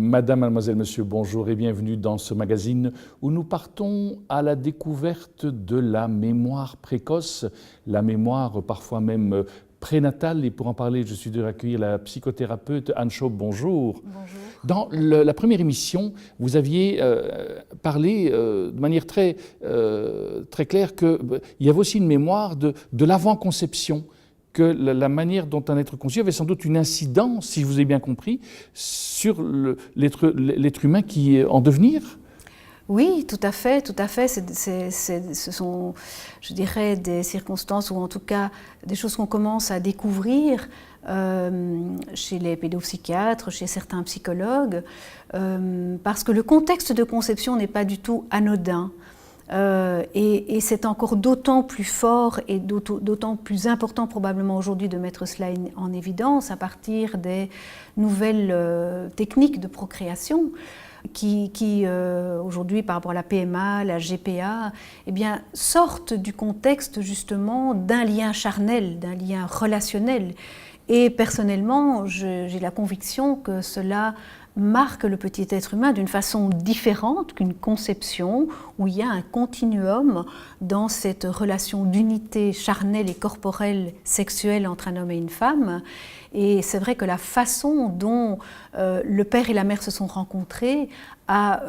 Madame, mademoiselle, monsieur, bonjour et bienvenue dans ce magazine où nous partons à la découverte de la mémoire précoce, la mémoire parfois même prénatale. Et pour en parler, je suis heureux d'accueillir la psychothérapeute Anne Schaup. Bonjour. Bonjour. Dans la première émission, vous aviez parlé de manière très claire qu'il y avait aussi une mémoire de l'avant-conception, que la manière dont un être conçu avait sans doute une incidence, si je vous ai bien compris, sur l'être humain qui est en devenir. Oui, tout à fait, tout à fait. Ce sont, je dirais, des circonstances ou en tout cas des choses qu'on commence à découvrir chez les pédopsychiatres, chez certains psychologues, parce que le contexte de conception n'est pas du tout anodin. Et c'est encore d'autant plus fort et d'autant plus important probablement aujourd'hui de mettre cela en évidence à partir des nouvelles techniques de procréation qui aujourd'hui par rapport à la PMA, la GPA, eh bien, sortent du contexte justement d'un lien charnel, d'un lien relationnel. Et personnellement, j'ai la conviction que cela marque le petit être humain d'une façon différente qu'une conception où il y a un continuum dans cette relation d'unité charnelle et corporelle sexuelle entre un homme et une femme. Et c'est vrai que la façon dont le père et la mère se sont rencontrés a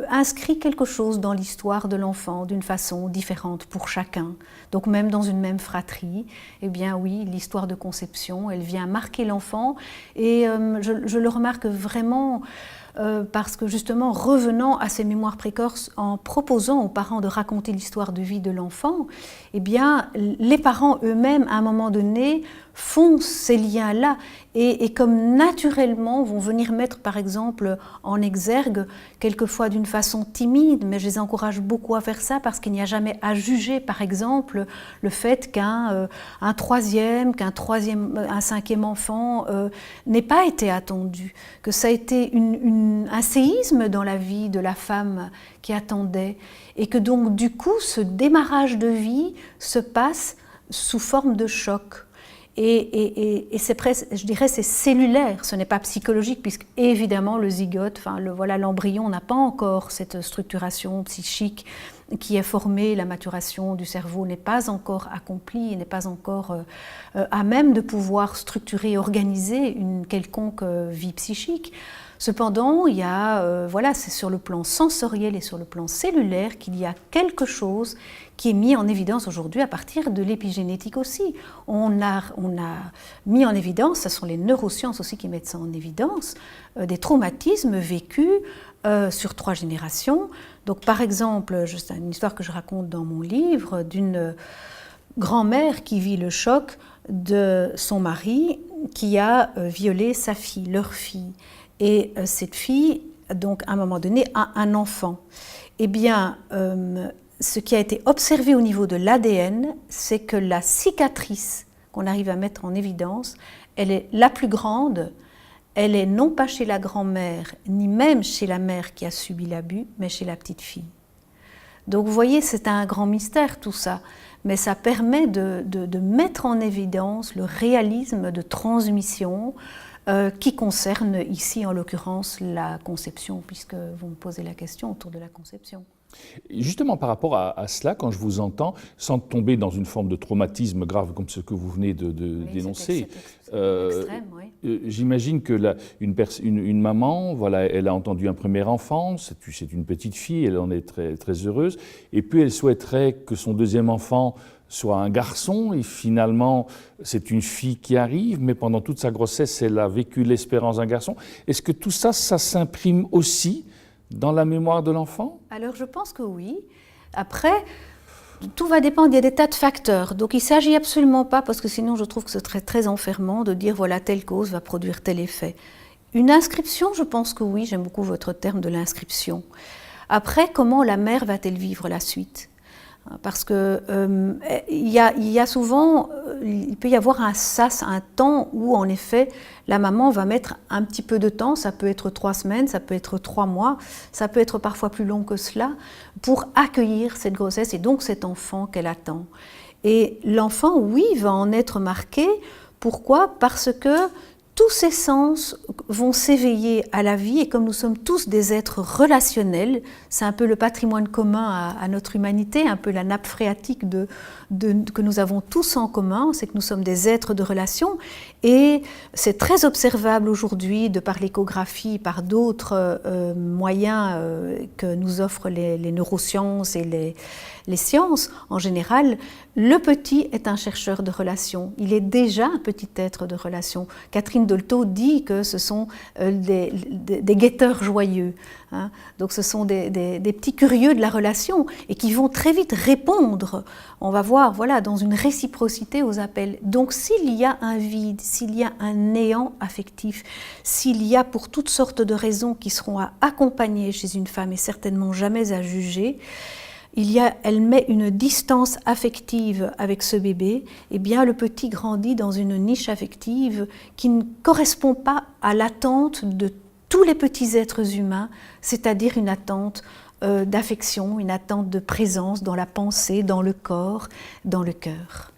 inscrit quelque chose dans l'histoire de l'enfant d'une façon différente pour chacun. Donc même dans une même fratrie, eh bien oui, l'histoire de conception, elle vient marquer l'enfant et je le remarque vraiment parce que justement, revenant à ces mémoires précoces en proposant aux parents de raconter l'histoire de vie de l'enfant, eh bien les parents eux-mêmes, à un moment donné, font ces liens-là et comme naturellement vont venir mettre par exemple en exergue, quelquefois d'une façon timide, mais je les encourage beaucoup à faire ça parce qu'il n'y a jamais à juger par exemple le fait qu'un cinquième enfant n'ait pas été attendu, que ça a été un séisme dans la vie de la femme qui attendait et que donc du coup ce démarrage de vie se passe sous forme de choc. Et c'est presque, je dirais, c'est cellulaire, ce n'est pas psychologique, puisque évidemment le zygote, l'embryon n'a pas encore cette structuration psychique qui est formée, la maturation du cerveau n'est pas encore accomplie, n'est pas encore à même de pouvoir structurer et organiser une quelconque vie psychique. Cependant, il y a, c'est sur le plan sensoriel et sur le plan cellulaire qu'il y a quelque chose qui est mis en évidence aujourd'hui à partir de l'épigénétique aussi. On a mis en évidence, ce sont les neurosciences aussi qui mettent ça en évidence, des traumatismes vécus sur 3 générations. Donc par exemple, c'est une histoire que je raconte dans mon livre d'une grand-mère qui vit le choc de son mari qui a violé sa fille, leur fille. Et cette fille, donc à un moment donné, a un enfant. Eh bien, ce qui a été observé au niveau de l'ADN, c'est que la cicatrice qu'on arrive à mettre en évidence, elle est la plus grande, elle est non pas chez la grand-mère, ni même chez la mère qui a subi l'abus, mais chez la petite fille. Donc vous voyez, c'est un grand mystère tout ça, mais ça permet de mettre en évidence le réalisme de transmission qui concerne ici en l'occurrence la conception, puisque vous me posez la question autour de la conception. Justement par rapport à cela, quand je vous entends, sans tomber dans une forme de traumatisme grave comme ce que vous venez de dénoncer, extrême, oui. J'imagine que une maman, voilà, elle a entendu un premier enfant, c'est une petite fille, elle en est très, très heureuse, et puis elle souhaiterait que son deuxième enfant soit un garçon, et finalement c'est une fille qui arrive, mais pendant toute sa grossesse, elle a vécu l'espérance d'un garçon. Est-ce que tout ça, ça s'imprime aussi dans la mémoire de l'enfant? Alors je pense que oui. Après, tout va dépendre, il y a des tas de facteurs. Donc il ne s'agit absolument pas, parce que sinon je trouve que c'est très, très enfermant, de dire voilà telle cause va produire tel effet. Une inscription, je pense que oui, j'aime beaucoup votre terme de l'inscription. Après, comment la mère va-t-elle vivre la suite ? Parce que il y a souvent, il peut y avoir un sas, un temps où en effet la maman va mettre un petit peu de temps, ça peut être 3 semaines, ça peut être 3 mois, ça peut être parfois plus long que cela, pour accueillir cette grossesse et donc cet enfant qu'elle attend. Et l'enfant, oui, va en être marqué. Pourquoi ? Parce que tous ces sens vont s'éveiller à la vie, et comme nous sommes tous des êtres relationnels, c'est un peu le patrimoine commun à notre humanité, un peu la nappe phréatique que nous avons tous en commun, c'est que nous sommes des êtres de relation, et c'est très observable aujourd'hui de par l'échographie, par d'autres moyens que nous offrent les neurosciences et les sciences en général. Le petit est un chercheur de relations, il est déjà un petit être de relations. Catherine Dolto dit que ce sont des guetteurs joyeux, hein. Donc ce sont des petits curieux de la relation et qui vont très vite répondre, on va voir, voilà, dans une réciprocité aux appels. Donc s'il y a un vide, s'il y a un néant affectif, s'il y a pour toutes sortes de raisons qui seront à accompagner chez une femme et certainement jamais à juger, elle met une distance affective avec ce bébé, et bien le petit grandit dans une niche affective qui ne correspond pas à l'attente de tous les petits êtres humains, c'est-à-dire une attente d'affection, une attente de présence dans la pensée, dans le corps, dans le cœur.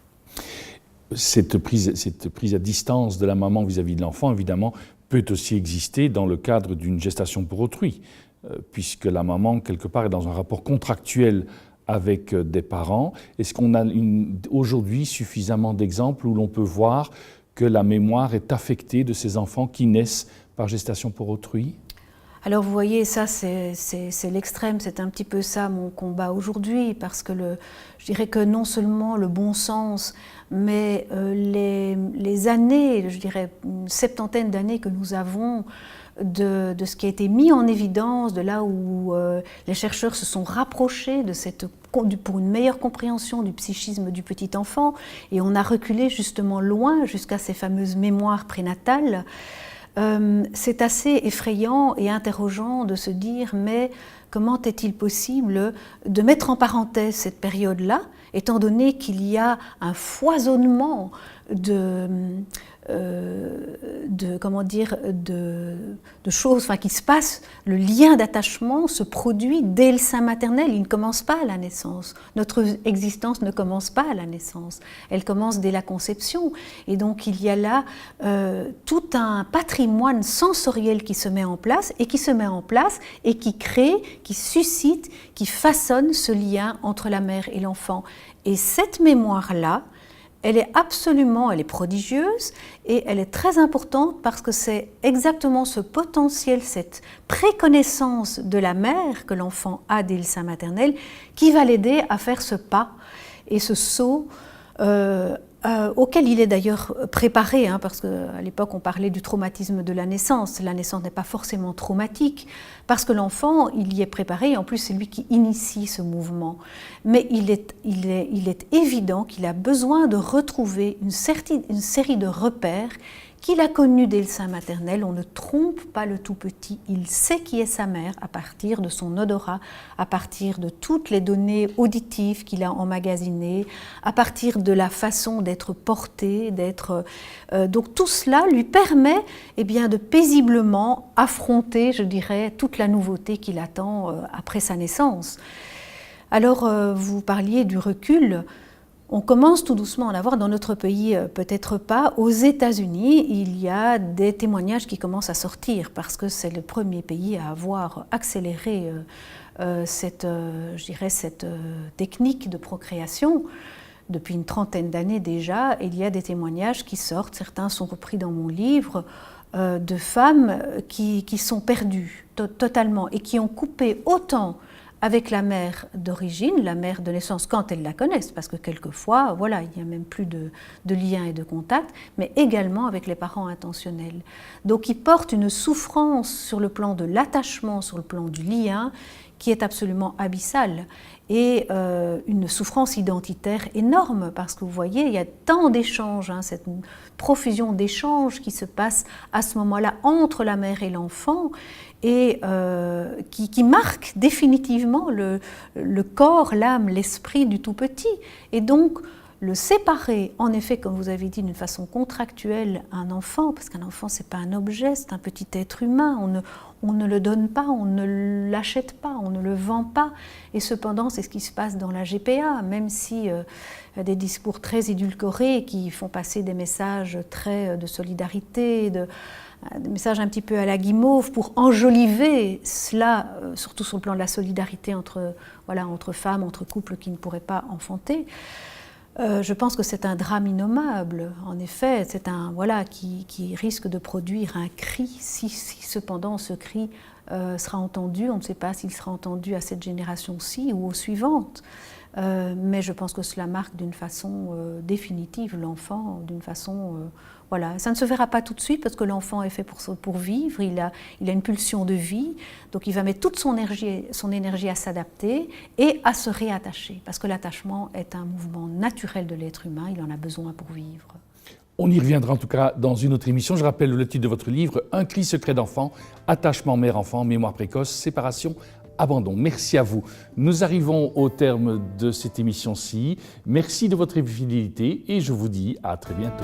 Cette prise à distance de la maman vis-à-vis de l'enfant, évidemment, peut aussi exister dans le cadre d'une gestation pour autrui, puisque la maman, quelque part, est dans un rapport contractuel avec des parents. Est-ce qu'on a aujourd'hui suffisamment d'exemples où l'on peut voir que la mémoire est affectée de ces enfants qui naissent par gestation pour autrui ? Alors vous voyez, ça c'est l'extrême, c'est un petit peu ça mon combat aujourd'hui, parce que je dirais que non seulement le bon sens, mais les années, je dirais une septantaine d'années que nous avons de ce qui a été mis en évidence, de là où les chercheurs se sont rapprochés pour une meilleure compréhension du psychisme du petit enfant, et on a reculé justement loin jusqu'à ces fameuses mémoires prénatales. C'est assez effrayant et interrogeant de se dire, mais comment est-il possible de mettre en parenthèse cette période-là, étant donné qu'il y a un foisonnement de choses qui se passent. Le lien d'attachement se produit dès le sein maternel, il ne commence pas à la naissance. Notre existence ne commence pas à la naissance, elle commence dès la conception. Et donc il y a là tout un patrimoine sensoriel qui se met en place et qui crée, qui suscite, qui façonne ce lien entre la mère et l'enfant. Et cette mémoire-là, elle est prodigieuse et elle est très importante parce que c'est exactement ce potentiel, cette préconnaissance de la mère que l'enfant a dès le sein maternel qui va l'aider à faire ce pas et ce saut auquel il est d'ailleurs préparé, hein, parce qu'à l'époque on parlait du traumatisme de la naissance. La naissance n'est pas forcément traumatique, parce que l'enfant, il y est préparé, et en plus c'est lui qui initie ce mouvement. Mais il est évident qu'il a besoin de retrouver une série de repères qu'il a connus dès le sein maternel. On ne trompe pas le tout petit, il sait qui est sa mère à partir de son odorat, à partir de toutes les données auditives qu'il a emmagasinées, à partir de la façon d'être porté, donc tout cela lui permet de paisiblement affronter, je dirais, toute la nouveauté qui l'attend après sa naissance. Alors, vous parliez du recul. On commence tout doucement à en avoir dans notre pays, peut-être pas. Aux États-Unis, il y a des témoignages qui commencent à sortir parce que c'est le premier pays à avoir accéléré cette technique de procréation. Depuis une trentaine d'années déjà, il y a des témoignages qui sortent, certains sont repris dans mon livre, de femmes qui sont perdues totalement et qui ont coupé autant avec la mère d'origine, la mère de naissance quand elles la connaissent, parce que quelquefois, voilà, il n'y a même plus de lien et de contact, mais également avec les parents intentionnels. Donc ils portent une souffrance sur le plan de l'attachement, sur le plan du lien, qui est absolument abyssale, et une souffrance identitaire énorme, parce que vous voyez, il y a tant d'échanges, hein, cette profusion d'échanges qui se passe à ce moment-là entre la mère et l'enfant, et qui marque définitivement le corps, l'âme, l'esprit du tout petit. Et donc, le séparer, en effet, comme vous avez dit, d'une façon contractuelle, un enfant, parce qu'un enfant, ce n'est pas un objet, c'est un petit être humain, on ne le donne pas, on ne l'achète pas, on ne le vend pas. Et cependant, c'est ce qui se passe dans la GPA, même si y a des discours très édulcorés qui font passer des messages très de solidarité, des messages un petit peu à la guimauve pour enjoliver cela, surtout sur le plan de la solidarité entre femmes, entre couples qui ne pourraient pas enfanter. Je pense que c'est un drame innommable, en effet, c'est qui risque de produire un cri, si cependant ce cri sera entendu, on ne sait pas s'il sera entendu à cette génération-ci ou aux suivantes, mais je pense que cela marque d'une façon définitive l'enfant, d'une façon... Ça ne se verra pas tout de suite parce que l'enfant est fait pour vivre, il a une pulsion de vie, donc il va mettre toute son énergie à s'adapter et à se réattacher, parce que l'attachement est un mouvement naturel de l'être humain, il en a besoin pour vivre. On y reviendra en tout cas dans une autre émission. Je rappelle le titre de votre livre, Un cri secret d'enfant, attachement mère-enfant, mémoire précoce, séparation, abandon. Merci à vous. Nous arrivons au terme de cette émission-ci. Merci de votre fidélité et je vous dis à très bientôt.